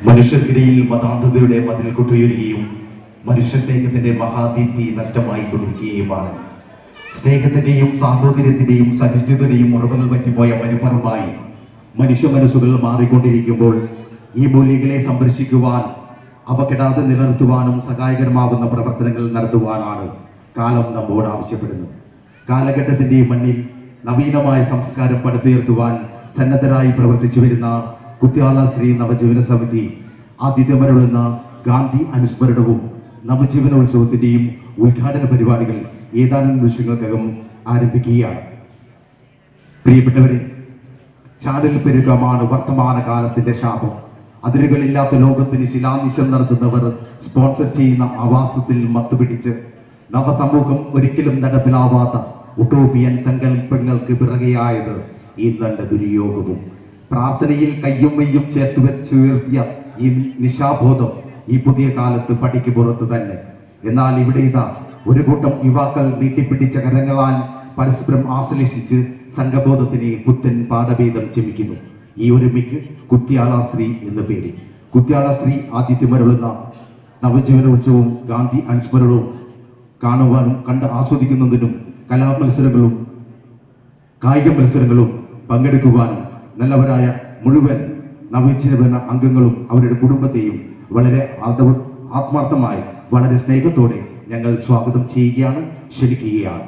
മനുഷ്യർക്കിടയിൽ മതാന്ധതയുടെ മതിൽ കൊട്ടുയരുകയും മനുഷ്യ സ്നേഹത്തിന്റെ മഹാദീപ്തി നഷ്ടമായി കൊണ്ടിരിക്കുകയുമാണ്. സ്നേഹത്തിന്റെയും സാഹോദര്യത്തിന്റെയും സഹിഷ്ണുതയുടെയും ഉറവുകൾ പറ്റിപ്പോയ മരുപ്പറമ്പായി മനുഷ്യ മനസ്സുകൾ മാറിക്കൊണ്ടിരിക്കുമ്പോൾ ഈ മൂല്യങ്ങളെ സംരക്ഷിക്കുവാൻ, അവ കെടാതെ നിലനിർത്തുവാനും സഹായകരമാകുന്ന പ്രവർത്തനങ്ങൾ നടത്തുവാനാണ് കാലം നമ്മോട് ആവശ്യപ്പെടുന്നത്. കാലഘട്ടത്തിന്റെ മണ്ണിൽ നവീനമായ സംസ്കാരം പടുത്തുയർത്തുവാൻ സന്നദ്ധരായി പ്രവർത്തിച്ചു വരുന്ന കുത്യാല ശ്രീ നവജീവന സമിതി ആതിഥ്യമരുളുന്ന ഗാന്ധി അനുസ്മരണവും നവജീവനോത്സവത്തിന്റെയും ഉദ്ഘാടന പരിപാടികൾ ഏതാനും നിമിഷങ്ങൾക്കകം ആരംഭിക്കുകയാണ്. പ്രിയപ്പെട്ടവരെ, ചാനൽ പെരുകമാണ് വർത്തമാന കാലത്തിന്റെ ശാപം. അതിരുകളില്ലാത്ത ലോകത്തിന് ശിലാനിശം നടത്തുന്നവർ സ്പോൺസർ ചെയ്യുന്ന ആവാസത്തിൽ മത്തുപിടിച്ച് നവസമൂഹം ഒരിക്കലും നടപ്പിലാവാത്ത ഉട്ടോപ്പിയൻ സങ്കല്പങ്ങൾക്ക് പിറകെയായത് ഈ നല്ല ദുര്യോഗവും. പ്രാർത്ഥനയിൽ കയ്യും മെയ്യും ചേർത്ത് വെച്ചുയർത്തിയ ഈ നിശാബോധം ഈ പുതിയ കാലത്ത് പടിക്ക് പുറത്ത് തന്നെ. എന്നാൽ ഇവിടെ ഇതാ ഒരു കൂട്ടം യുവാക്കൾ നീട്ടിപ്പിടിച്ച കരങ്ങളാൽ പരസ്പരം ആശ്ലേഷിച്ച് സംഘബോധത്തിന് പുത്തൻ പാഠഭേദം ചമിക്കുന്നു. ഈ ഒരുമയ്ക്ക് കുത്യാല ശ്രീ എന്ന പേര്. കുത്യാല ശ്രീ ആതിഥ്യമരുളുന്ന നവജീവനോത്സവവും ഗാന്ധി അനുസ്മരണവും കാണുവാനും കണ്ട് ആസ്വദിക്കുന്നതിനും കലാമത്സരങ്ങളും കായിക മത്സരങ്ങളും പങ്കെടുക്കുവാനും നല്ലവരായ മുഴുവൻ നവജീവന അംഗങ്ങളും അവരുടെ കുടുംബത്തെയും വളരെ ആത്മാർത്ഥമായി വളരെ സ്നേഹത്തോടെ ഞങ്ങൾ സ്വാഗതം ചെയ്യുകയാണ്, ക്ഷണിക്കുകയാണ്.